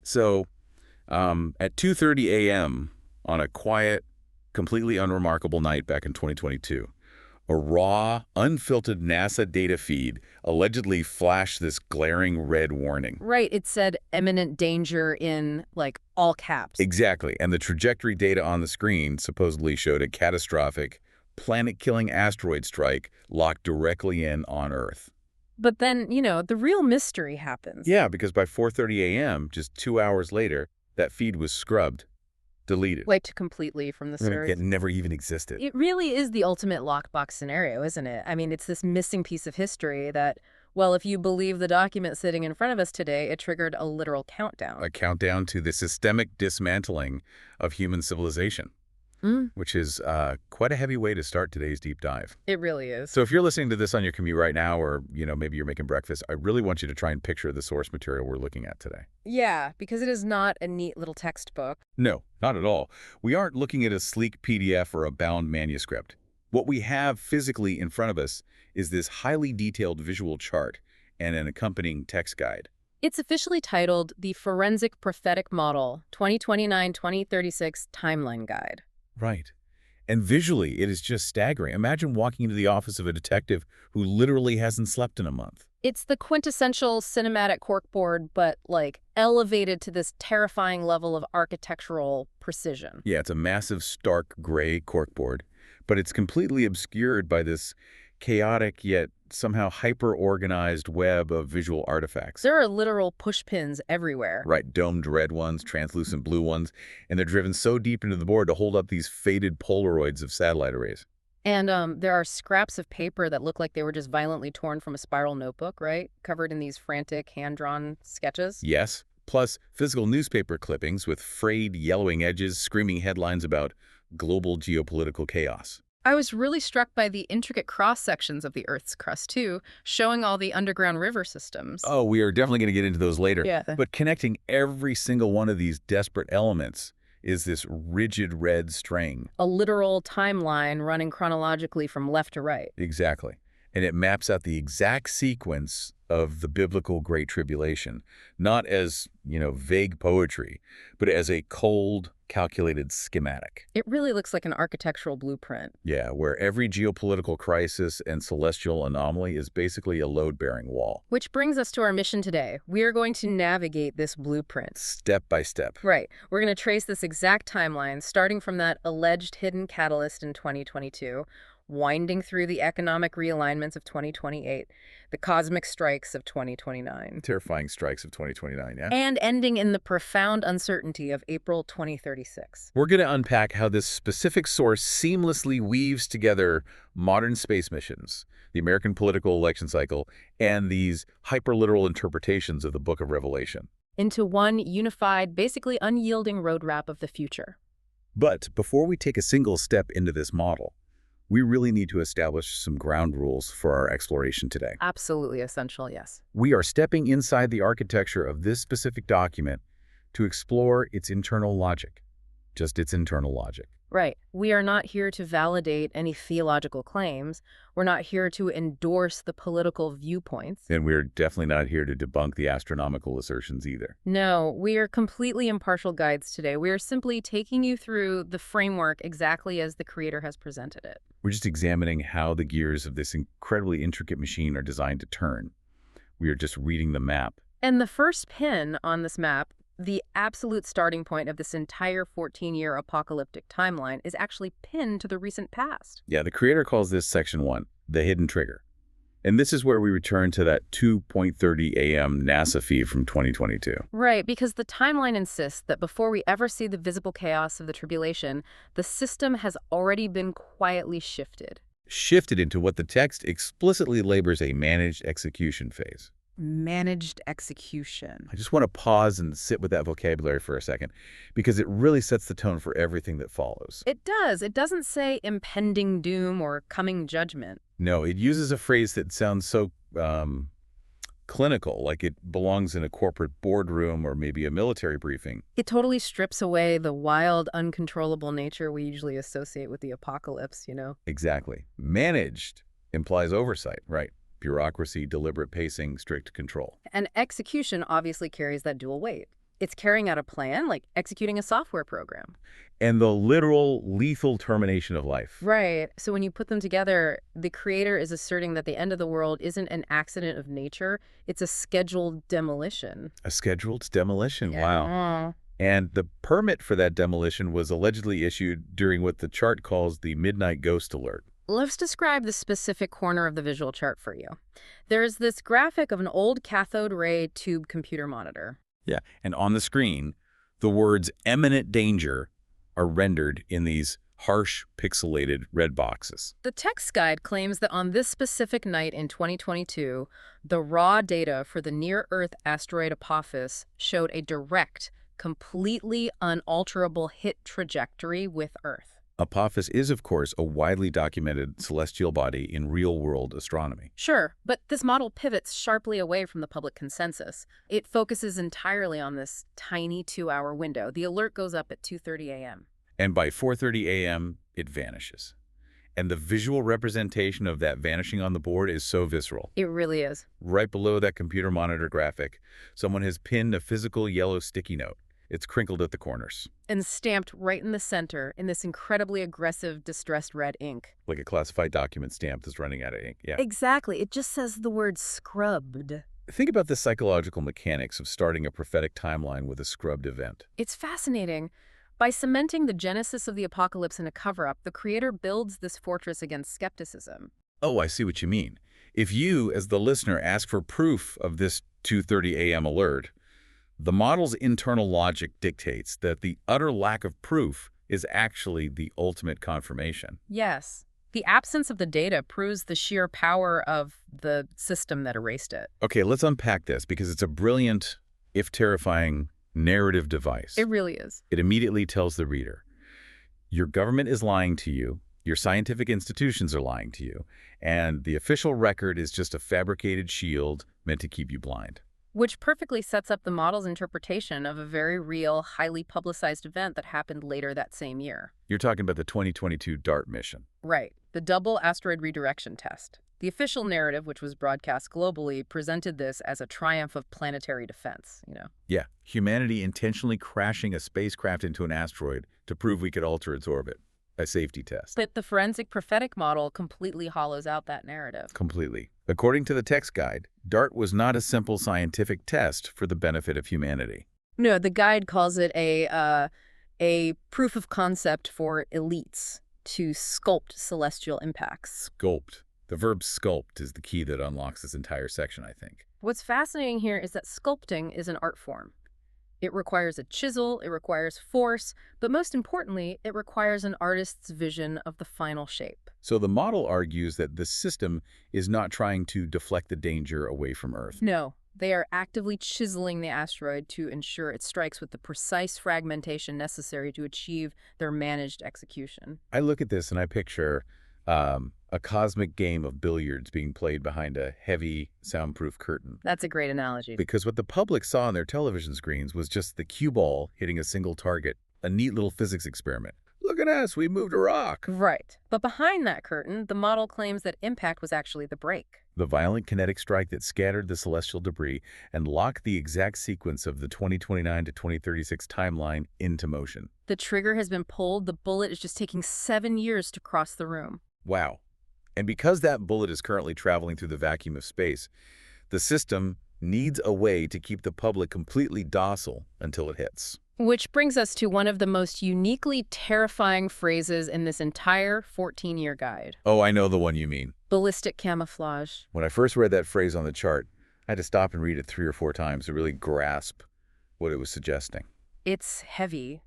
So at 2:30 a.m. on a quiet, completely unremarkable night back in 2022, a raw, unfiltered NASA data feed allegedly flashed this glaring red warning. Right, it said imminent danger in, like, all caps. Exactly, and the trajectory data on the screen supposedly showed a catastrophic, planet-killing asteroid strike locked directly in on Earth. But then, the real mystery happens. Yeah, because by 4:30 a.m., just 2 hours later, that feed was scrubbed, deleted. Wiped completely from the source. It never even existed. It really is the ultimate lockbox scenario, isn't it? I mean, it's this missing piece of history that, well, if you believe the document sitting in front of us today, it triggered a literal countdown. A countdown to the systemic dismantling of human civilization, which is quite a heavy way to start today's deep dive. It really is. So if you're listening to this on your commute right now, or maybe you're making breakfast, I really want you to try and picture the source material we're looking at today. Yeah, because it is not a neat little textbook. No, not at all. We aren't looking at a sleek PDF or a bound manuscript. What we have physically in front of us is this highly detailed visual chart and an accompanying text guide. It's officially titled the Forensic Prophetic Model 2029-2036 Timeline Guide. Right. And visually, it is just staggering. Imagine walking into the office of a detective who literally hasn't slept in a month. It's the quintessential cinematic corkboard, but, like, elevated to this terrifying level of architectural precision. Yeah, it's a massive, stark gray corkboard, but it's completely obscured by this chaotic yet somehow hyper-organized web of visual artifacts. There are literal pushpins everywhere. Right, domed red ones, translucent blue ones, and they're driven so deep into the board to hold up these faded Polaroids of satellite arrays. And there are scraps of paper that look like they were just violently torn from a spiral notebook, right? Covered in these frantic, hand-drawn sketches. Yes, plus physical newspaper clippings with frayed, yellowing edges screaming headlines about global geopolitical chaos. I was really struck by the intricate cross-sections of the Earth's crust, too, showing all the underground river systems. Oh, we are definitely going to get into those later. Yeah. But connecting every single one of these desperate elements is this rigid red string. A literal timeline running chronologically from left to right. Exactly. And it maps out the exact sequence of the biblical Great Tribulation, not as, vague poetry, but as a cold, calculated schematic. It really looks like an architectural blueprint. Yeah, where every geopolitical crisis and celestial anomaly is basically a load-bearing wall. Which brings us to our mission today. We are going to navigate this blueprint. Step by step. Right. We're going to trace this exact timeline, starting from that alleged hidden catalyst in 2022, winding through the economic realignments of 2028, the cosmic strikes of 2029. Terrifying strikes of 2029, yeah? And ending in the profound uncertainty of April 2036. We're going to unpack how this specific source seamlessly weaves together modern space missions, the American political election cycle, and these hyperliteral interpretations of the Book of Revelation. Into one unified, basically unyielding roadmap of the future. But before we take a single step into this model, we really need to establish some ground rules for our exploration today. Absolutely essential, yes. We are stepping inside the architecture of this specific document to explore its internal logic, just its internal logic. Right. We are not here to validate any theological claims. We're not here to endorse the political viewpoints. And we're definitely not here to debunk the astronomical assertions either. No, we are completely impartial guides today. We are simply taking you through the framework exactly as the Creator has presented it. We're just examining how the gears of this incredibly intricate machine are designed to turn. We are just reading the map. And the first pin on this map, the absolute starting point of this entire 14-year apocalyptic timeline, is actually pinned to the recent past. Yeah, the Creator calls this Section 1, the hidden trigger. And this is where we return to that 2:30 a.m. NASA feed from 2022. Right, because the timeline insists that before we ever see the visible chaos of the tribulation, the system has already been quietly shifted. Shifted into what the text explicitly labels a managed execution phase. Managed execution. I just want to pause and sit with that vocabulary for a second, because it really sets the tone for everything that follows. It does. It doesn't say impending doom or coming judgment. No, it uses a phrase that sounds so clinical, like it belongs in a corporate boardroom or maybe a military briefing. It totally strips away the wild, uncontrollable nature we usually associate with the apocalypse, Exactly. Managed implies oversight, right? Bureaucracy, deliberate pacing, strict control. And execution obviously carries that dual weight. It's carrying out a plan, like executing a software program. And the literal lethal termination of life. Right. So when you put them together, the creator is asserting that the end of the world isn't an accident of nature, it's a scheduled demolition. A scheduled demolition. Wow. Yeah. And the permit for that demolition was allegedly issued during what the chart calls the Midnight Ghost Alert. Let's describe the specific corner of the visual chart for you. There's this graphic of an old cathode ray tube computer monitor. Yeah. And on the screen, the words "imminent danger" are rendered in these harsh, pixelated red boxes. The text guide claims that on this specific night in 2022, the raw data for the near-Earth asteroid Apophis showed a direct, completely unalterable hit trajectory with Earth. Apophis is, of course, a widely documented celestial body in real-world astronomy. Sure, but this model pivots sharply away from the public consensus. It focuses entirely on this tiny 2-hour window. The alert goes up at 2:30 a.m. And by 4:30 a.m., it vanishes. And the visual representation of that vanishing on the board is so visceral. It really is. Right below that computer monitor graphic, someone has pinned a physical yellow sticky note. It's crinkled at the corners. And stamped right in the center in this incredibly aggressive, distressed red ink. Like a classified document stamp that's running out of ink. Yeah. Exactly. It just says the word scrubbed. Think about the psychological mechanics of starting a prophetic timeline with a scrubbed event. It's fascinating. By cementing the genesis of the apocalypse in a cover-up, the creator builds this fortress against skepticism. Oh, I see what you mean. If you, as the listener, ask for proof of this 2:30 a.m. alert, the model's internal logic dictates that the utter lack of proof is actually the ultimate confirmation. Yes. The absence of the data proves the sheer power of the system that erased it. Okay, let's unpack this because it's a brilliant, if terrifying, narrative device. It really is. It immediately tells the reader, your government is lying to you, your scientific institutions are lying to you, and the official record is just a fabricated shield meant to keep you blind. Which perfectly sets up the model's interpretation of a very real, highly publicized event that happened later that same year. You're talking about the 2022 DART mission. Right. The double asteroid redirection test. The official narrative, which was broadcast globally, presented this as a triumph of planetary defense, Yeah, humanity intentionally crashing a spacecraft into an asteroid to prove we could alter its orbit. A safety test. But the forensic prophetic model completely hollows out that narrative. Completely. According to the text guide, DART was not a simple scientific test for the benefit of humanity. No, the guide calls it a proof of concept for elites to sculpt celestial impacts. Sculpt. The verb sculpt is the key that unlocks this entire section, I think. What's fascinating here is that sculpting is an art form. It requires a chisel, it requires force, but most importantly, it requires an artist's vision of the final shape. So the model argues that the system is not trying to deflect the danger away from Earth. No, they are actively chiseling the asteroid to ensure it strikes with the precise fragmentation necessary to achieve their managed execution. I look at this and I picture a cosmic game of billiards being played behind a heavy, soundproof curtain. That's a great analogy. Because what the public saw on their television screens was just the cue ball hitting a single target, a neat little physics experiment. Look at us, we moved a rock. Right. But behind that curtain, the model claims that impact was actually the break. The violent kinetic strike that scattered the celestial debris and locked the exact sequence of the 2029 to 2036 timeline into motion. The trigger has been pulled, the bullet is just taking 7 years to cross the room. Wow. And because that bullet is currently traveling through the vacuum of space, the system needs a way to keep the public completely docile until it hits. Which brings us to one of the most uniquely terrifying phrases in this entire 14-year guide. Oh, I know the one you mean. Ballistic camouflage. When I first read that phrase on the chart, I had to stop and read it 3 or 4 times to really grasp what it was suggesting. It's heavy.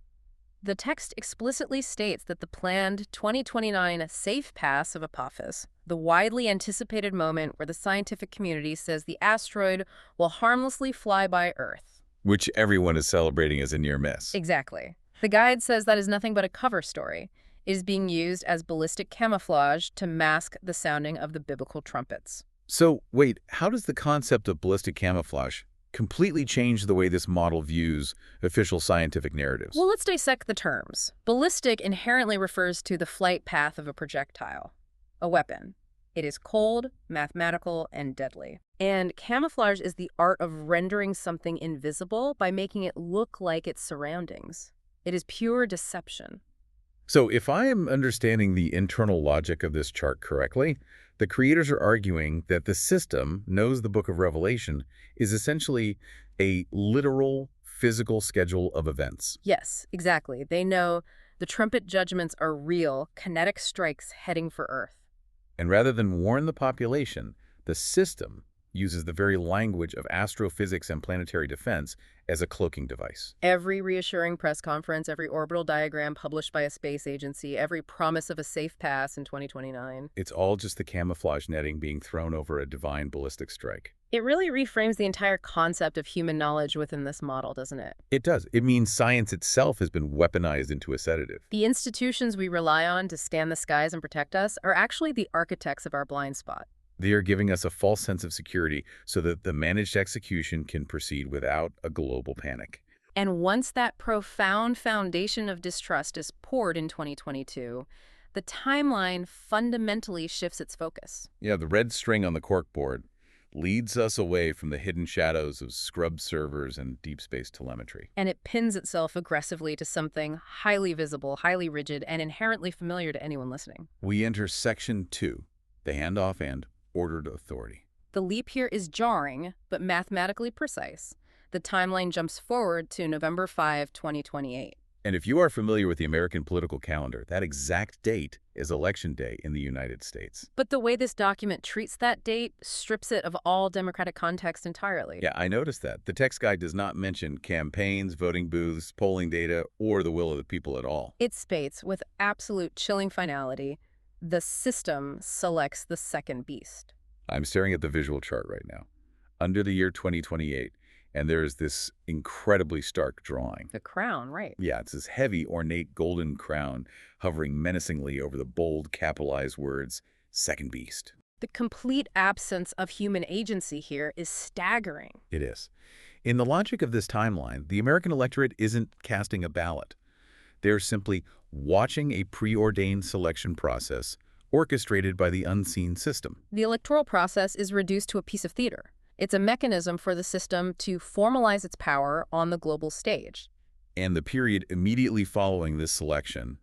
The text explicitly states that the planned 2029 safe pass of Apophis, the widely anticipated moment where the scientific community says the asteroid will harmlessly fly by Earth. Which everyone is celebrating as a near miss. Exactly. The guide says that is nothing but a cover story. It is being used as ballistic camouflage to mask the sounding of the biblical trumpets. So, wait, how does the concept of ballistic camouflage completely change the way this model views official scientific narratives? Well, let's dissect the terms. Ballistic inherently refers to the flight path of a projectile, a weapon. It is cold, mathematical, and deadly. And camouflage is the art of rendering something invisible by making it look like its surroundings. It is pure deception. So if I am understanding the internal logic of this chart correctly, the creators are arguing that the system knows the Book of Revelation is essentially a literal physical schedule of events. Yes, exactly. They know the trumpet judgments are real, kinetic strikes heading for Earth. And rather than warn the population, the system uses the very language of astrophysics and planetary defense as a cloaking device. Every reassuring press conference, every orbital diagram published by a space agency, every promise of a safe pass in 2029. It's all just the camouflage netting being thrown over a divine ballistic strike. It really reframes the entire concept of human knowledge within this model, doesn't it? It does. It means science itself has been weaponized into a sedative. The institutions we rely on to scan the skies and protect us are actually the architects of our blind spot. They are giving us a false sense of security so that the managed execution can proceed without a global panic. And once that profound foundation of distrust is poured in 2022, the timeline fundamentally shifts its focus. Yeah, the red string on the corkboard leads us away from the hidden shadows of scrub servers and deep space telemetry. And it pins itself aggressively to something highly visible, highly rigid, and inherently familiar to anyone listening. We enter Section 2, the handoff and ordered authority. The leap here is jarring, but mathematically precise. The timeline jumps forward to November 5, 2028. And if you are familiar with the American political calendar, that exact date is Election Day in the United States. But the way this document treats that date strips it of all democratic context entirely. Yeah, I noticed that. The text guide does not mention campaigns, voting booths, polling data, or the will of the people at all. It states, with absolute chilling finality, the system selects the second beast. I'm staring at the visual chart right now. Under the year 2028, and there's this incredibly stark drawing. The crown, right. Yeah, it's this heavy, ornate golden crown hovering menacingly over the bold, capitalized words, Second Beast. The complete absence of human agency here is staggering. It is. In the logic of this timeline, the American electorate isn't casting a ballot. They're simply watching a preordained selection process orchestrated by the unseen system. The electoral process is reduced to a piece of theater. It's a mechanism for the system to formalize its power on the global stage. And the period immediately following this selection,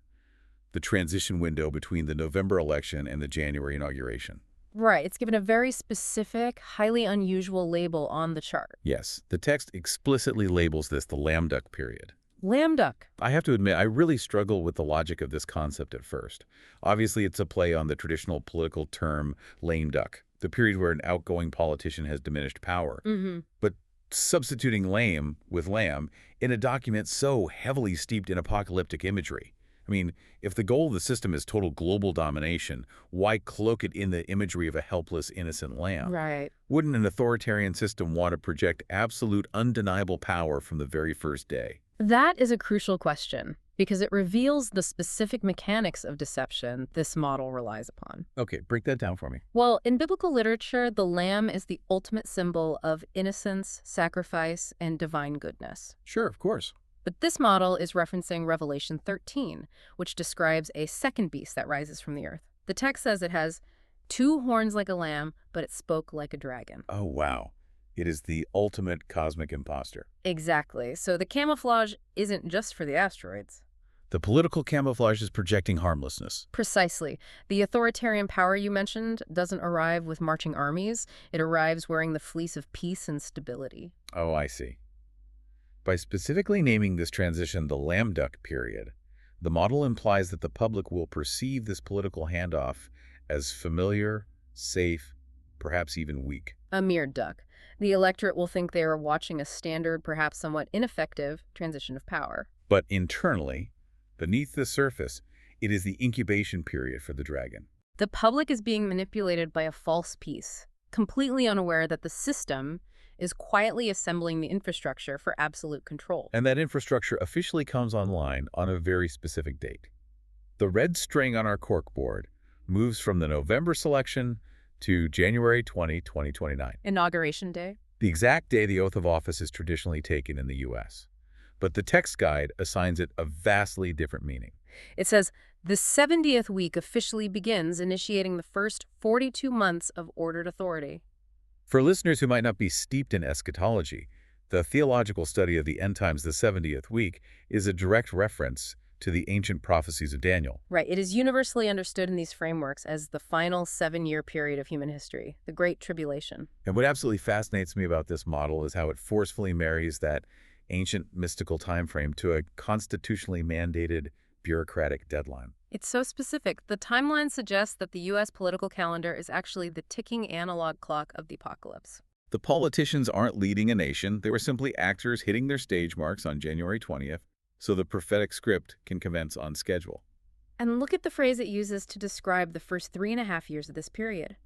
the transition window between the November election and the January inauguration. Right, it's given a very specific, highly unusual label on the chart. Yes, the text explicitly labels this the lame duck period. Lame duck. I have to admit, I really struggle with the logic of this concept at first. Obviously, it's a play on the traditional political term lame duck, the period where an outgoing politician has diminished power. But substituting lame with lamb in a document so heavily steeped in apocalyptic imagery. I mean, if the goal of the system is total global domination, why cloak it in the imagery of a helpless, innocent lamb? Right. Wouldn't an authoritarian system want to project absolute, undeniable power from the very first day? That is a crucial question, because it reveals the specific mechanics of deception this model relies upon. Okay, break that down for me. Well, in biblical literature, the lamb is the ultimate symbol of innocence, sacrifice, and divine goodness. Sure, of course. But this model is referencing Revelation 13, which describes a second beast that rises from the earth. The text says it has 2 horns like a lamb, but it spoke like a dragon. Oh, wow. It is the ultimate cosmic imposter. Exactly. So the camouflage isn't just for the asteroids. The political camouflage is projecting harmlessness. Precisely. The authoritarian power you mentioned doesn't arrive with marching armies. It arrives wearing the fleece of peace and stability. Oh, I see. By specifically naming this transition the lame duck period, the model implies that the public will perceive this political handoff as familiar, safe, perhaps even weak. A mere duck. The electorate will think they are watching a standard, perhaps somewhat ineffective, transition of power. But internally, beneath the surface, it is the incubation period for the dragon. The public is being manipulated by a false peace, completely unaware that the system is quietly assembling the infrastructure for absolute control. And that infrastructure officially comes online on a very specific date. The red string on our corkboard moves from the November selection to January 20, 2029. Inauguration Day? The exact day the oath of office is traditionally taken in the U.S. But the text guide assigns it a vastly different meaning. It says, the 70th week officially begins, initiating the first 42 months of ordered authority. For listeners who might not be steeped in eschatology, the theological study of the end times, the 70th week, is a direct reference to the ancient prophecies of Daniel. Right. It is universally understood in these frameworks as the final 7-year period of human history, the Great Tribulation. And what absolutely fascinates me about this model is how it forcefully marries that ancient mystical time frame to a constitutionally mandated bureaucratic deadline. It's so specific. The timeline suggests that the U.S. political calendar is actually the ticking analog clock of the apocalypse. The politicians aren't leading a nation. They were simply actors hitting their stage marks on January 20th, so the prophetic script can commence on schedule. And look at the phrase it uses to describe the first 3.5 years of this period.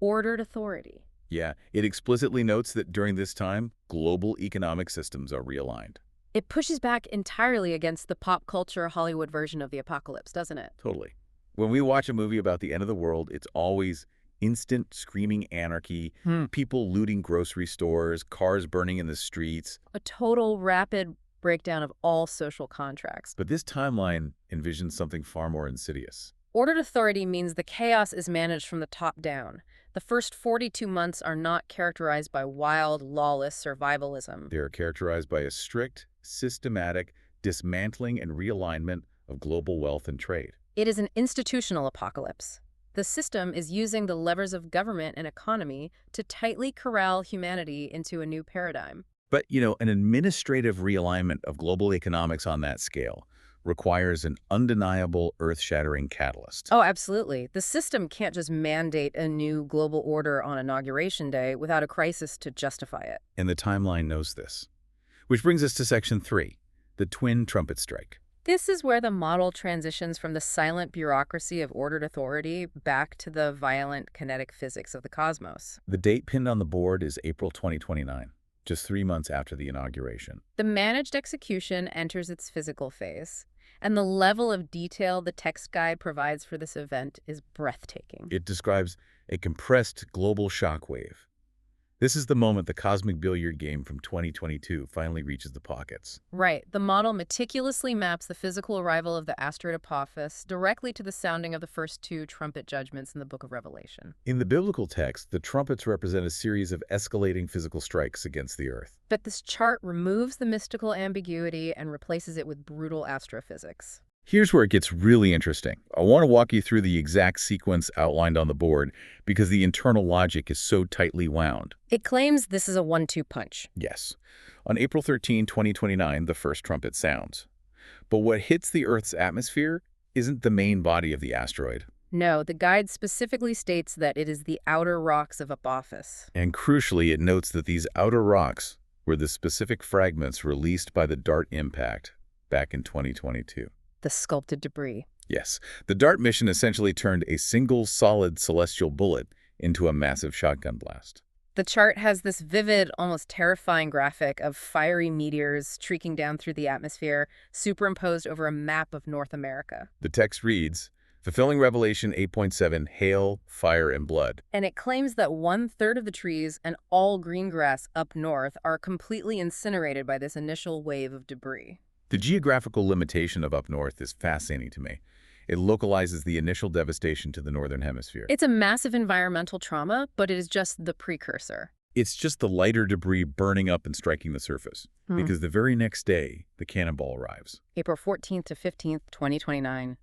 Ordered authority. Yeah, it explicitly notes that during this time, global economic systems are realigned. It pushes back entirely against the pop culture Hollywood version of the apocalypse, doesn't it? Totally. When we watch a movie about the end of the world, it's always instant screaming anarchy, people looting grocery stores, cars burning in the streets. A total rapid breakdown of all social contracts. But this timeline envisions something far more insidious. Ordered authority means the chaos is managed from the top down. The first 42 months are not characterized by wild, lawless survivalism. They are characterized by a strict, systematic dismantling and realignment of global wealth and trade. It is an institutional apocalypse. The system is using the levers of government and economy to tightly corral humanity into a new paradigm. But, an administrative realignment of global economics on that scale requires an undeniable, earth-shattering catalyst. Oh, absolutely. The system can't just mandate a new global order on Inauguration Day without a crisis to justify it. And the timeline knows this. Which brings us to Section 3, the twin trumpet strike. This is where the model transitions from the silent bureaucracy of ordered authority back to the violent kinetic physics of the cosmos. The date pinned on the board is April 2029, just 3 months after the inauguration. The managed execution enters its physical phase, and the level of detail the text guide provides for this event is breathtaking. It describes a compressed global shockwave. This is the moment the cosmic billiard game from 2022 finally reaches the pockets. Right. The model meticulously maps the physical arrival of the asteroid Apophis directly to the sounding of the first 2 trumpet judgments in the Book of Revelation. In the biblical text, the trumpets represent a series of escalating physical strikes against the Earth. But this chart removes the mystical ambiguity and replaces it with brutal astrophysics. Here's where it gets really interesting. I want to walk you through the exact sequence outlined on the board because the internal logic is so tightly wound. It claims this is a 1-2 punch. Yes. On April 13, 2029, the first trumpet sounds. But what hits the Earth's atmosphere isn't the main body of the asteroid. No, the guide specifically states that it is the outer rocks of Apophis. And crucially, it notes that these outer rocks were the specific fragments released by the DART impact back in 2022. The sculpted debris. Yes, the DART mission essentially turned a single solid celestial bullet into a massive shotgun blast. The chart has this vivid, almost terrifying graphic of fiery meteors streaking down through the atmosphere, superimposed over a map of North America. The text reads, fulfilling Revelation 8.7, hail, fire, and blood. And it claims that 1/3 of the trees and all green grass up north are completely incinerated by this initial wave of debris. The geographical limitation of up north is fascinating to me. It localizes the initial devastation to the northern hemisphere. It's a massive environmental trauma, but it is just the precursor. It's just the lighter debris burning up and striking the surface. Because the very next day, the cannonball arrives. April 14th to 15th, 2029,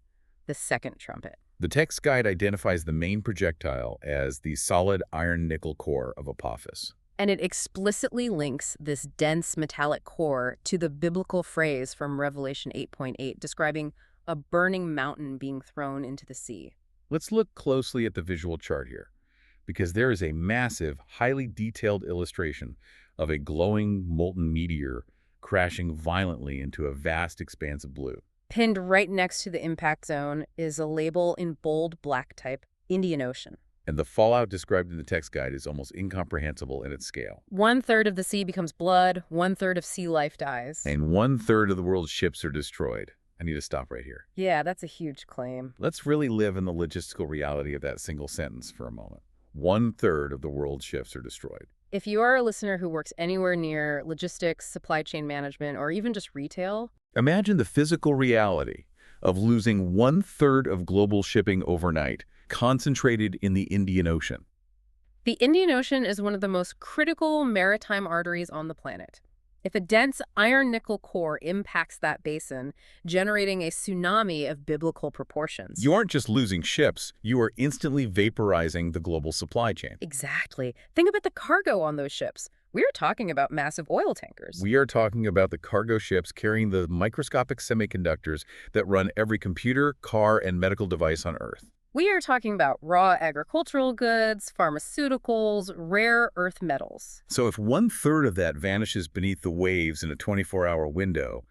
the second trumpet. The text guide identifies the main projectile as the solid iron-nickel core of Apophis. And it explicitly links this dense metallic core to the biblical phrase from Revelation 8.8 describing a burning mountain being thrown into the sea. Let's look closely at the visual chart here, because there is a massive, highly detailed illustration of a glowing molten meteor crashing violently into a vast expanse of blue. Pinned right next to the impact zone is a label in bold black type, Indian Ocean. And the fallout described in the text guide is almost incomprehensible in its scale. 1/3 of the sea becomes blood, 1/3 of sea life dies. And 1/3 of the world's ships are destroyed. I need to stop right here. Yeah, that's a huge claim. Let's really live in the logistical reality of that single sentence for a moment. 1/3 of the world's ships are destroyed. If you are a listener who works anywhere near logistics, supply chain management, or even just retail, imagine the physical reality of losing 1/3 of global shipping overnight, concentrated in the Indian Ocean. The Indian Ocean is one of the most critical maritime arteries on the planet. If a dense iron-nickel core impacts that basin, generating a tsunami of biblical proportions. You aren't just losing ships, you are instantly vaporizing the global supply chain. Exactly. Think about the cargo on those ships. We're talking about massive oil tankers. We are talking about the cargo ships carrying the microscopic semiconductors that run every computer, car, and medical device on Earth. We are talking about raw agricultural goods, pharmaceuticals, rare earth metals. So if one-third of that vanishes beneath the waves in a 24-hour window,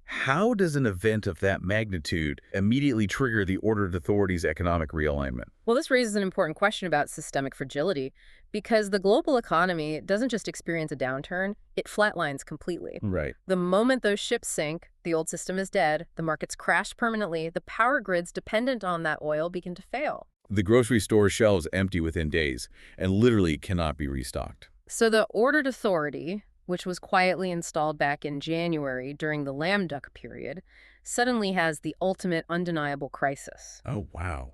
how does an event of that magnitude immediately trigger the ordered authority's economic realignment? Well, this raises an important question about systemic fragility because the global economy doesn't just experience a downturn, it flatlines completely. Right. The moment those ships sink, the old system is dead, the markets crash permanently, the power grids dependent on that oil begin to fail. The grocery store shelves empty within days and literally cannot be restocked. So the ordered authority, which was quietly installed back in January during the lame duck period, suddenly has the ultimate undeniable crisis. Oh, wow.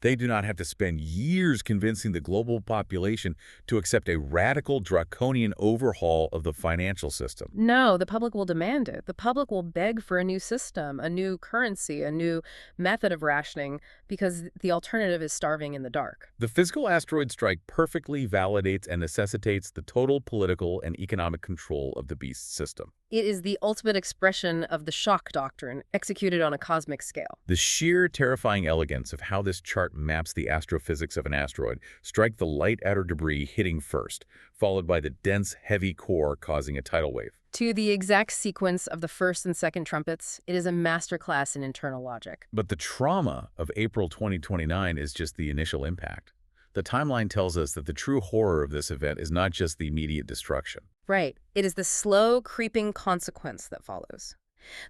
They do not have to spend years convincing the global population to accept a radical, draconian overhaul of the financial system. No, the public will demand it. The public will beg for a new system, a new currency, a new method of rationing, because the alternative is starving in the dark. The physical asteroid strike perfectly validates and necessitates the total political and economic control of the beast system. It is the ultimate expression of the shock doctrine, executed on a cosmic scale. The sheer terrifying elegance of how this chart maps the astrophysics of an asteroid strike the light outer debris hitting first, followed by the dense, heavy core causing a tidal wave. To the exact sequence of the first and second trumpets, it is a masterclass in internal logic. But the trauma of April 2029 is just the initial impact. The timeline tells us that the true horror of this event is not just the immediate destruction. Right. It is the slow, creeping consequence that follows.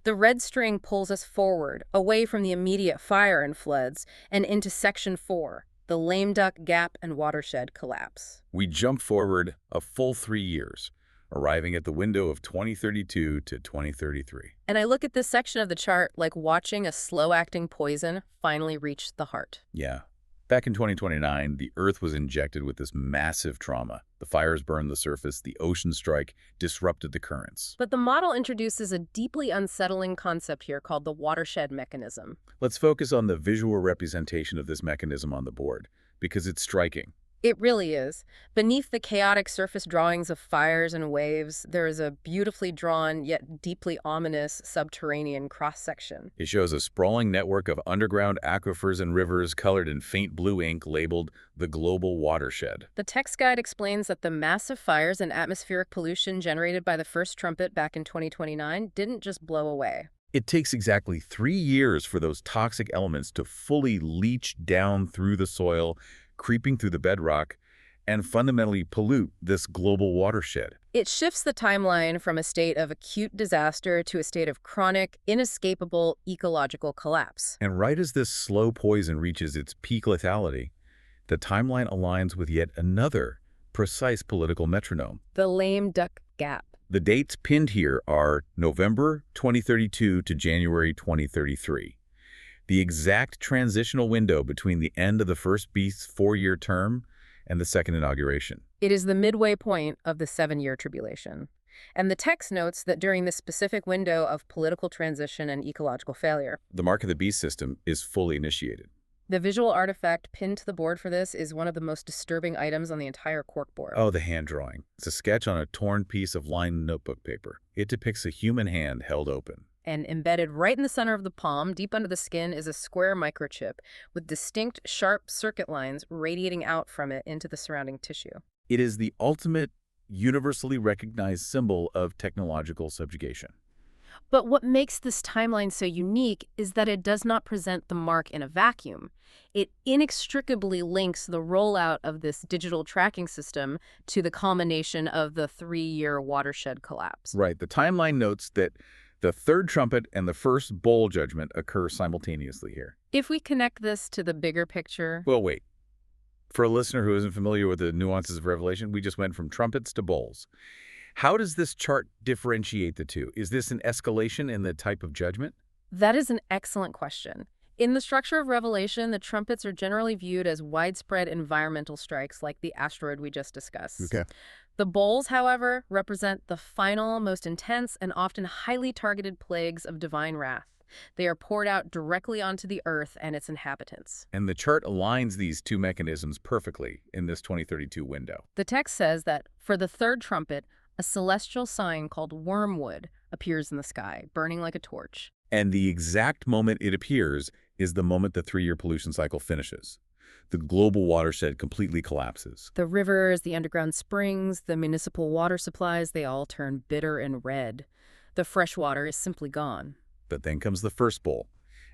The red string pulls us forward, away from the immediate fire and floods, and into Section 4, the lame duck gap and watershed collapse. We jump forward a full 3 years, arriving at the window of 2032 to 2033. And I look at this section of the chart like watching a slow-acting poison finally reach the heart. Yeah. Back in 2029, the Earth was injected with this massive trauma. The fires burned the surface, the ocean strike disrupted the currents. But the model introduces a deeply unsettling concept here called the watershed mechanism. Let's focus on the visual representation of this mechanism on the board, because it's striking. It really is. Beneath the chaotic surface drawings of fires and waves, there is a beautifully drawn yet deeply ominous subterranean cross-section. It shows a sprawling network of underground aquifers and rivers colored in faint blue ink labeled the global watershed. The text guide explains that the massive fires and atmospheric pollution generated by the first trumpet back in 2029 didn't just blow away. It takes exactly 3 years for those toxic elements to fully leach down through the soil, creeping through the bedrock, and fundamentally pollute this global watershed. It shifts the timeline from a state of acute disaster to a state of chronic, inescapable ecological collapse. And right as this slow poison reaches its peak lethality, the timeline aligns with yet another precise political metronome. The lame duck gap. The dates pinned here are November 2032 to January 2033. The exact transitional window between the end of the first beast's 4-year term and the second inauguration. It is the midway point of the 7-year tribulation. And the text notes that during this specific window of political transition and ecological failure, The mark of the beast system is fully initiated. the visual artifact pinned to the board for this is one of the most disturbing items on the entire corkboard. Oh, the hand drawing. It's a sketch on a torn piece of lined notebook paper. It depicts a human hand held open. And embedded right in the center of the palm, deep under the skin, is a square microchip with distinct, sharp circuit lines radiating out from it into the surrounding tissue. It is the ultimate, universally recognized symbol of technological subjugation. But what makes this timeline so unique is that it does not present the mark in a vacuum. It inextricably links the rollout of this digital tracking system to the culmination of the 3-year watershed collapse. Right. The timeline notes that the third trumpet and the first bowl judgment occur simultaneously here. If we connect this to the bigger picture, Well, wait. For a listener who isn't familiar with the nuances of Revelation, we just went from trumpets to bowls. How does this chart differentiate the two? Is this an escalation in the type of judgment? that is an excellent question. In the structure of Revelation, the trumpets are generally viewed as widespread environmental strikes like the asteroid we just discussed. Okay. The bowls, however, represent the final, most intense, and often highly targeted plagues of divine wrath. They are poured out directly onto the earth and its inhabitants. And the chart aligns these two mechanisms perfectly in this 2032 window. The text says that for the third trumpet, a celestial sign called wormwood appears in the sky, burning like a torch. And the exact moment it appears is the moment the 3-year pollution cycle finishes. The global watershed completely collapses. The rivers, the underground springs, the municipal water supplies, they all turn bitter and red. The fresh water is simply gone. But then comes the first bowl,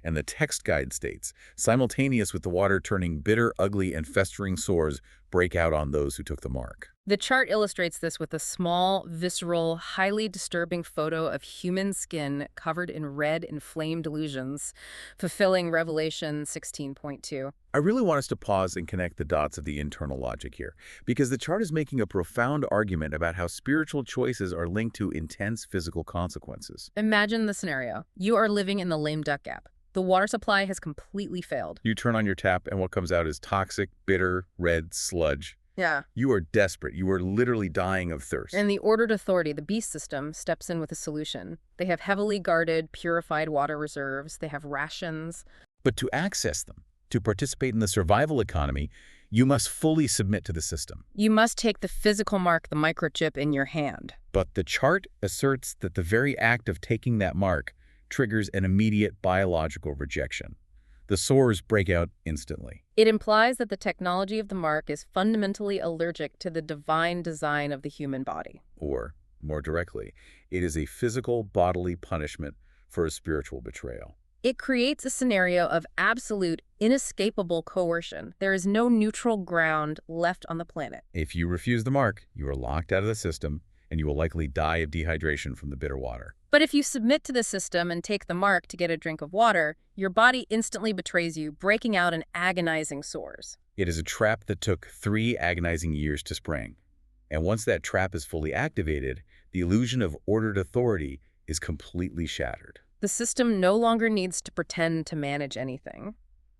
and the text guide states, simultaneous with the water turning bitter, ugly, and festering sores break out on those who took the mark. The chart illustrates this with a small, visceral, highly disturbing photo of human skin covered in red, inflamed lesions, fulfilling Revelation 16.2. I really want us to pause and connect the dots of the internal logic here, because the chart is making a profound argument about how spiritual choices are linked to intense physical consequences. Imagine the scenario. You are living in the lame duck gap. The water supply has completely failed. You turn on your tap, and what comes out is toxic, bitter, red sludge. Yeah. You are desperate. You are literally dying of thirst. And the ordered authority, the beast system, steps in with a solution. They have heavily guarded, purified water reserves. They have rations. But to access them, to participate in the survival economy, you must fully submit to the system. You must take the physical mark, the microchip, in your hand. But the chart asserts that the very act of taking that mark triggers an immediate biological rejection. The sores break out instantly. It implies that the technology of the mark is fundamentally allergic to the divine design of the human body. Or, more directly, it is a physical bodily punishment for a spiritual betrayal. It creates a scenario of absolute, inescapable coercion. There is no neutral ground left on the planet. If you refuse the mark, you are locked out of the system, and you will likely die of dehydration from the bitter water. But if you submit to the system and take the mark to get a drink of water, your body instantly betrays you, breaking out in agonizing sores. It is a trap that took 3 agonizing years to spring. And once that trap is fully activated, the illusion of ordered authority is completely shattered. The system no longer needs to pretend to manage anything.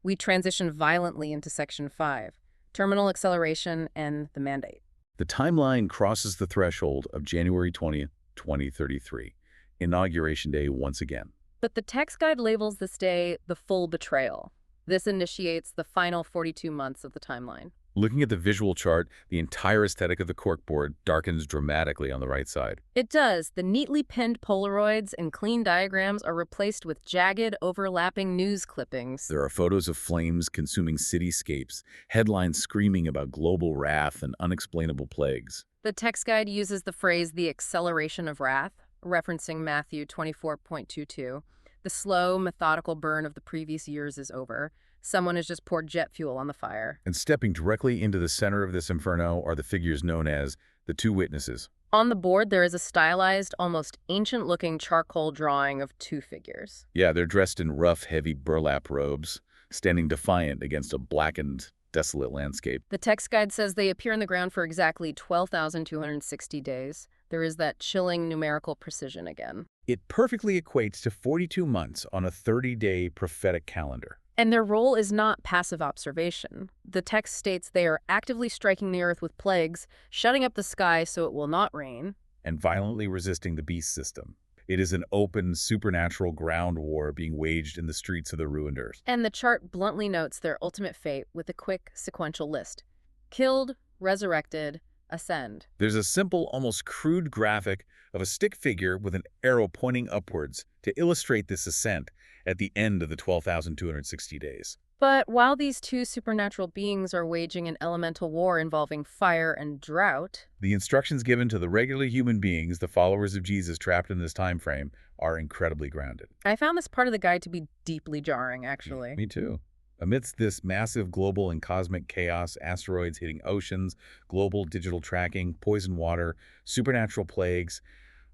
We transition violently into Section 5, terminal acceleration and the mandate. The timeline crosses the threshold of January 20th, 2033, Inauguration Day once again. But the text guide labels this day the full betrayal. This initiates the final 42 months of the timeline. Looking at the visual chart, the entire aesthetic of the corkboard darkens dramatically on the right side. It does. The neatly pinned Polaroids and clean diagrams are replaced with jagged, overlapping news clippings. There are photos of flames consuming cityscapes, headlines screaming about global wrath and unexplainable plagues. The text guide uses the phrase the acceleration of wrath, referencing Matthew 24.22. The slow, methodical burn of the previous years is over. Someone has just poured jet fuel on the fire. And stepping directly into the center of this inferno are the figures known as the 2 witnesses. On the board, there is a stylized, almost ancient-looking charcoal drawing of 2 figures. Yeah, they're dressed in rough, heavy burlap robes, standing defiant against a blackened, desolate landscape. The text guide says they appear in the ground for exactly 12,260 days. There is that chilling numerical precision again. It perfectly equates to 42 months on a 30-day prophetic calendar. And their role is not passive observation. The text states they are actively striking the earth with plagues, shutting up the sky so it will not rain, and violently resisting the beast system. It is an open, supernatural ground war being waged in the streets of the ruined earth. And the chart bluntly notes their ultimate fate with a quick, sequential list. Killed, resurrected, ascend. There's a simple, almost crude graphic of a stick figure with an arrow pointing upwards to illustrate this ascent at the end of the 12,260 days. But while these 2 supernatural beings are waging an elemental war involving fire and drought, the instructions given to the regular human beings, the followers of Jesus trapped in this time frame, are incredibly grounded. I found this part of the guide to be deeply jarring, actually. Me too. Amidst this massive global and cosmic chaos, asteroids hitting oceans, global digital tracking, poison water, supernatural plagues,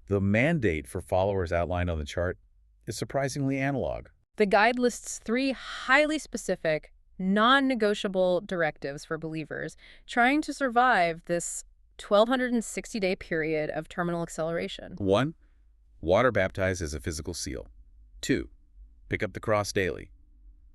the mandate for followers outlined on the chart is surprisingly analog. The guide lists 3 highly specific, non-negotiable directives for believers trying to survive this 1,260-day period of terminal acceleration. 1. Water baptized as a physical seal. 2. Pick up the cross daily.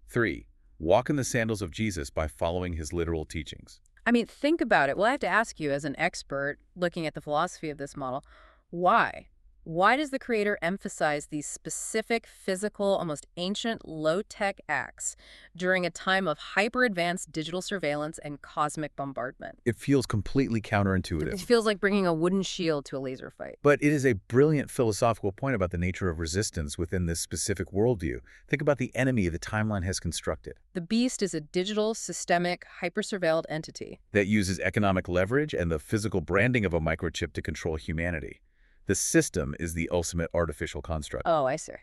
3. Walk in the sandals of Jesus by following his literal teachings. I mean, think about it. Well, I have to ask you, as an expert looking at the philosophy of this model, why? Why does the creator emphasize these specific, physical, almost ancient, low-tech acts during a time of hyper-advanced digital surveillance and cosmic bombardment? It feels completely It counterintuitive. feels like bringing a wooden shield to a laser fight. But it is a brilliant philosophical point about the nature of resistance within this specific worldview. Think about the enemy the timeline has constructed The beast is a digital, systemic, hyper-surveilled entity. that uses economic leverage and the physical branding of a microchip to control humanity. The system is the ultimate artificial construct. Oh, I see.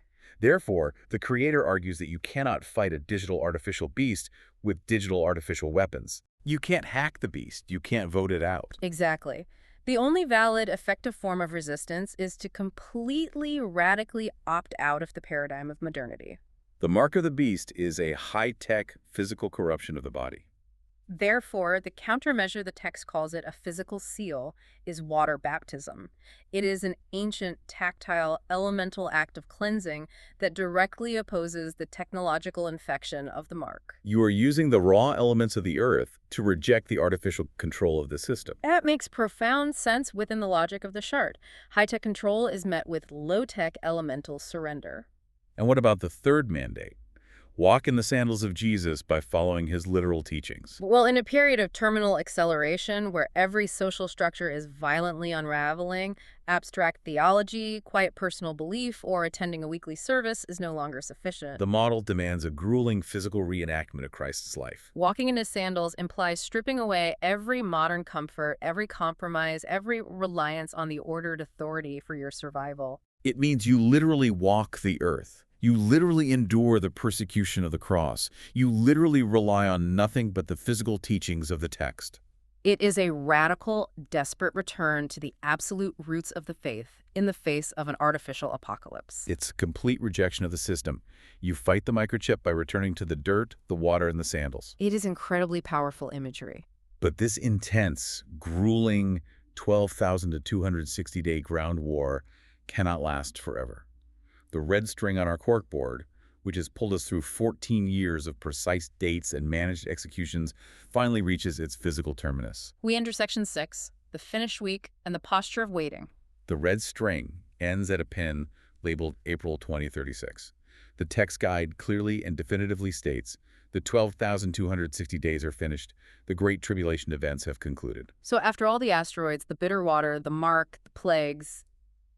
Therefore, the creator argues that you cannot fight a digital artificial beast with digital artificial weapons. You can't hack the beast. You can't vote it out. Exactly. The only valid, effective form of resistance is to completely, radically opt out of the paradigm of modernity. The mark of the beast is a high-tech physical corruption of the body. Therefore, the countermeasure, the text calls it a physical seal, is water baptism. It is an ancient, tactile, elemental act of cleansing that directly opposes the technological infection of the mark. You are using the raw elements of the earth to reject the artificial control of the system. That makes profound sense within the logic of the shard. High-tech control is met with low-tech elemental surrender. And what about the third mandate? Walk in the sandals of Jesus by following his literal teachings. Well, in a period of terminal acceleration where every social structure is violently unraveling, abstract theology, quiet personal belief, or attending a weekly service is no longer sufficient. The model demands a grueling physical reenactment of Christ's life. Walking in his sandals implies stripping away every modern comfort, every compromise, every reliance on the ordered authority for your survival. It means you literally walk the earth. You literally endure the persecution of the cross. You literally rely on nothing but the physical teachings of the text. It is a radical, desperate return to the absolute roots of the faith in the face of an artificial apocalypse. It's a complete rejection of the system. You fight the microchip by returning to the dirt, the water, and the sandals. It is incredibly powerful imagery. But this intense, grueling 12,000 to 260-day ground war cannot last forever. The red string on our corkboard, which has pulled us through 14 years of precise dates and managed executions, finally reaches its physical terminus. We enter section 6, the finished week and the posture of waiting. The red string ends at a pin labeled April 2036. The text guide clearly and definitively states the 12,260 days are finished. The Great Tribulation events have concluded. So after all the asteroids, the bitter water, the mark, the plagues,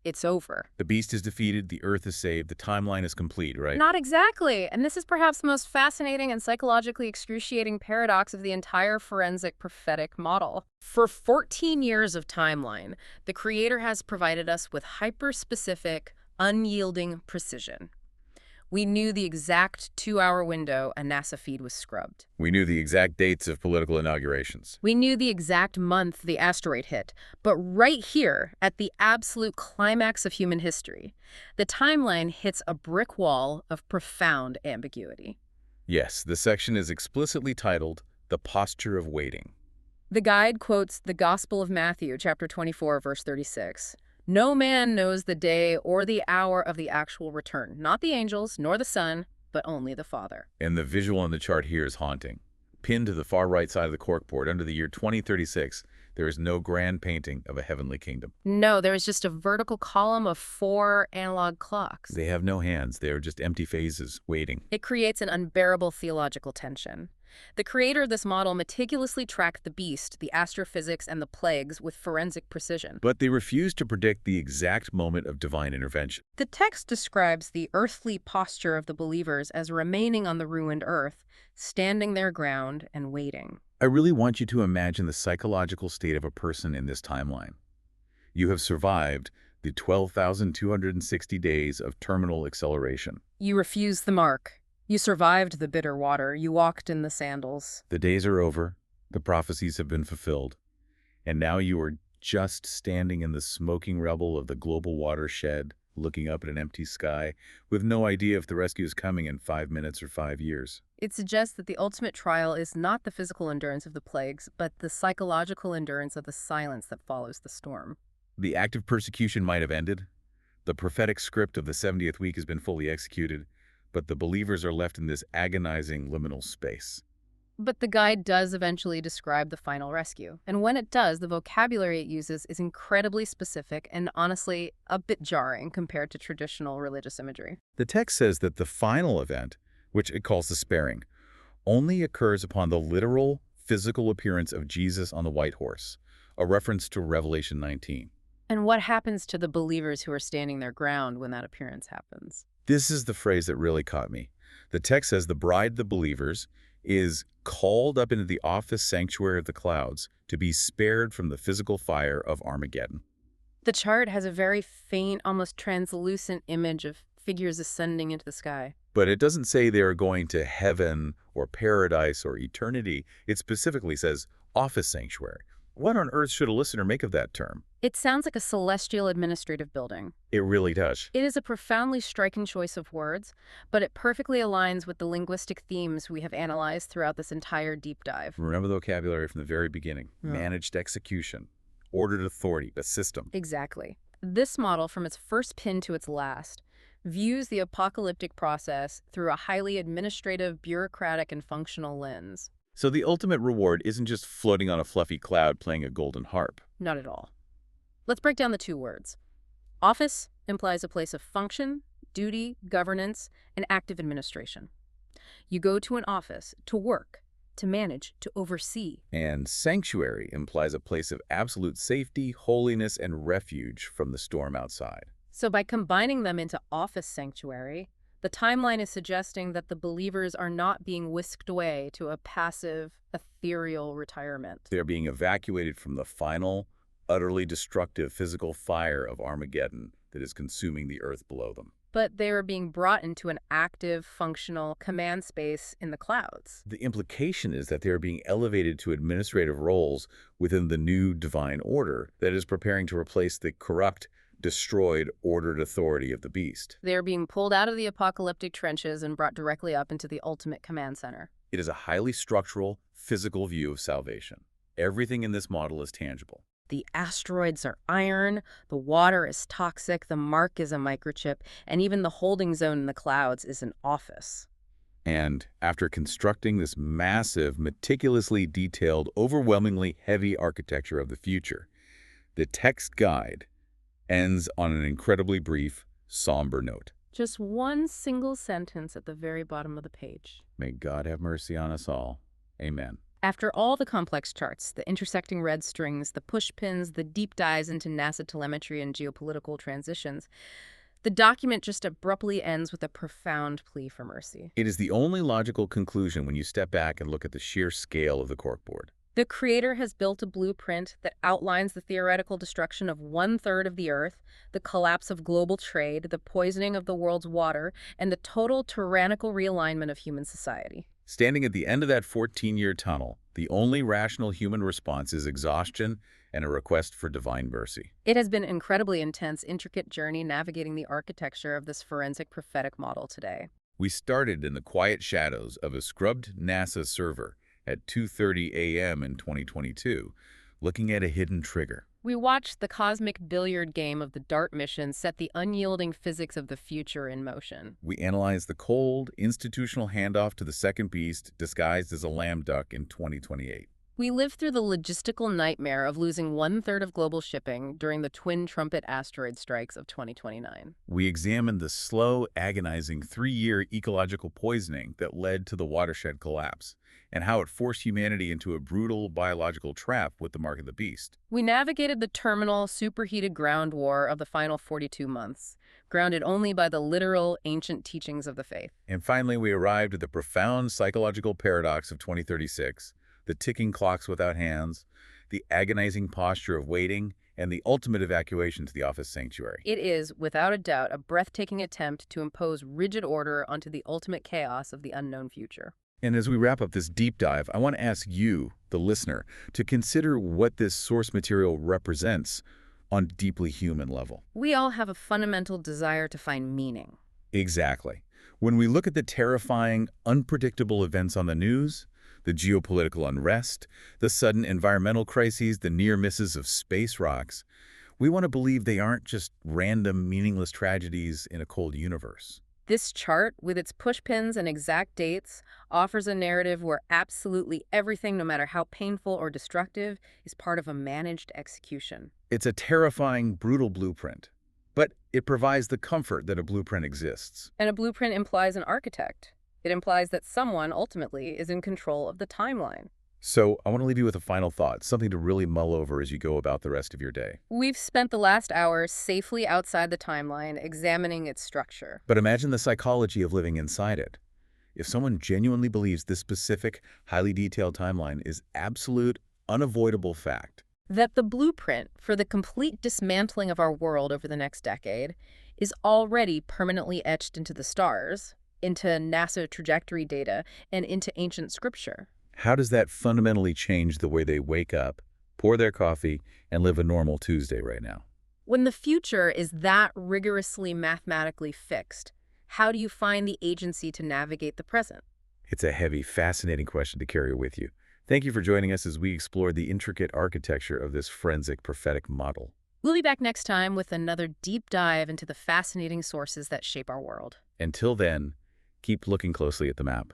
it's over. The beast is defeated, the earth is saved, the timeline is complete, right? Not exactly. And this is perhaps the most fascinating and psychologically excruciating paradox of the entire forensic prophetic model. For 14 years of timeline, the creator has provided us with hyper-specific, unyielding precision. We knew the exact 2-hour window a NASA feed was scrubbed. We knew the exact dates of political inaugurations. We knew the exact month the asteroid hit. But right here, at the absolute climax of human history, the timeline hits a brick wall of profound ambiguity. Yes, the section is explicitly titled The Posture of Waiting. The guide quotes the Gospel of Matthew, chapter 24, verse 36. No man knows the day or the hour of the actual return, not the angels, nor the Son, but only the Father. And the visual on the chart here is haunting. Pinned to the far right side of the corkboard under the year 2036, there is no grand painting of a heavenly kingdom. No, there is just a vertical column of 4 analog clocks. They have no hands. They are just empty phases, waiting. It creates an unbearable theological tension. The creator of this model meticulously tracked the beast, the astrophysics, and the plagues with forensic precision. But they refuse to predict the exact moment of divine intervention. The text describes the earthly posture of the believers as remaining on the ruined earth, standing their ground and waiting. I really want you to imagine the psychological state of a person in this timeline. You have survived the 12,260 days of terminal acceleration. You refused the mark. You survived the bitter water. You walked in the sandals. The days are over. The prophecies have been fulfilled. And now you are just standing in the smoking rubble of the global watershed, looking up at an empty sky, with no idea if the rescue is coming in 5 minutes or 5 years. It suggests that the ultimate trial is not the physical endurance of the plagues, but the psychological endurance of the silence that follows the storm. The active persecution might have ended. The prophetic script of the 70th week has been fully executed. but the believers are left in this agonizing liminal space. But the guide does eventually describe the final rescue. And when it does, the vocabulary it uses is incredibly specific and honestly a bit jarring compared to traditional religious imagery. The text says that the final event, which it calls the sparing, only occurs upon the literal, physical appearance of Jesus on the white horse, a reference to Revelation 19. And what happens to the believers who are standing their ground when that appearance happens? This is the phrase that really caught me. The text says the bride, the believers, is called up into the office sanctuary of the clouds to be spared from the physical fire of Armageddon. The chart has a very faint, almost translucent image of figures ascending into the sky. But it doesn't say they are going to heaven or paradise or eternity. It specifically says office sanctuary. What on earth should a listener make of that term? It sounds like a celestial administrative building. It really does. It is a profoundly striking choice of words, but it perfectly aligns with the linguistic themes we have analyzed throughout this entire deep dive. Remember the vocabulary from the very beginning. Yeah. Managed execution, ordered authority, a system. Exactly. This model, from its first pin to its last, views the apocalyptic process through a highly administrative, bureaucratic, and functional lens. So the ultimate reward isn't just floating on a fluffy cloud playing a golden harp. Not at all. Let's break down the two words. Office implies a place of function, duty, governance, and active administration. You go to an office to work, to manage, to oversee. And sanctuary implies a place of absolute safety, holiness, and refuge from the storm outside. So by combining them into office sanctuary, the timeline is suggesting that the believers are not being whisked away to a passive, ethereal retirement. They're being evacuated from the final, utterly destructive physical fire of Armageddon that is consuming the earth below them. But they are being brought into an active, functional command space in the clouds. The implication is that they are being elevated to administrative roles within the new divine order that is preparing to replace the corrupt, destroyed, ordered authority of the beast. They are being pulled out of the apocalyptic trenches and brought directly up into the ultimate command center. It is a highly structural, physical view of salvation. Everything in this model is tangible. The asteroids are iron, the water is toxic, the mark is a microchip, and even the holding zone in the clouds is an office. And after constructing this massive, meticulously detailed, overwhelmingly heavy architecture of the future, the text guide ends on an incredibly brief, somber note. Just one single sentence at the very bottom of the page. May God have mercy on us all. Amen. After all the complex charts, the intersecting red strings, the push pins, the deep dives into NASA telemetry and geopolitical transitions, the document just abruptly ends with a profound plea for mercy. It is the only logical conclusion when you step back and look at the sheer scale of the corkboard. The creator has built a blueprint that outlines the theoretical destruction of 1/3 of the Earth, the collapse of global trade, the poisoning of the world's water, and the total tyrannical realignment of human society. Standing at the end of that 14-year tunnel, the only rational human response is exhaustion and a request for divine mercy. It has been an incredibly intense, intricate journey navigating the architecture of this forensic prophetic model today. We started in the quiet shadows of a scrubbed NASA server at 2:30 a.m. in 2022, looking at a hidden trigger. We watched the cosmic billiard game of the DART mission set the unyielding physics of the future in motion. We analyzed the cold, institutional handoff to the second beast disguised as a lame duck in 2028. We lived through the logistical nightmare of losing 1/3 of global shipping during the twin trumpet asteroid strikes of 2029. We examined the slow, agonizing 3-year ecological poisoning that led to the watershed collapse, and how it forced humanity into a brutal biological trap with the mark of the beast. We navigated the terminal, superheated ground war of the final 42 months, grounded only by the literal, ancient teachings of the faith. And finally, we arrived at the profound psychological paradox of 2036, the ticking clocks without hands, the agonizing posture of waiting, and the ultimate evacuation to the office sanctuary. It is, without a doubt, a breathtaking attempt to impose rigid order onto the ultimate chaos of the unknown future. And as we wrap up this deep dive, I want to ask you, the listener, to consider what this source material represents on a deeply human level. We all have a fundamental desire to find meaning. Exactly. When we look at the terrifying, unpredictable events on the news, the geopolitical unrest, the sudden environmental crises, the near misses of space rocks, we want to believe they aren't just random, meaningless tragedies in a cold universe. This chart, with its pushpins and exact dates, offers a narrative where absolutely everything, no matter how painful or destructive, is part of a managed execution. It's a terrifying, brutal blueprint, but it provides the comfort that a blueprint exists. And a blueprint implies an architect. It implies that someone, ultimately, is in control of the timeline. So I want to leave you with a final thought, something to really mull over as you go about the rest of your day. We've spent the last hour safely outside the timeline, examining its structure. But imagine the psychology of living inside it. If someone genuinely believes this specific, highly detailed timeline is absolute, unavoidable fact, That the blueprint for the complete dismantling of our world over the next decade is already permanently etched into the stars, into NASA trajectory data, and into ancient scripture. how does that fundamentally change the way they wake up, pour their coffee, and live a normal Tuesday right now? When the future is that rigorously mathematically fixed, how do you find the agency to navigate the present? It's a heavy, fascinating question to carry with you. Thank you for joining us as we explore the intricate architecture of this forensic prophetic model. We'll be back next time with another deep dive into the fascinating sources that shape our world. Until then, keep looking closely at the map.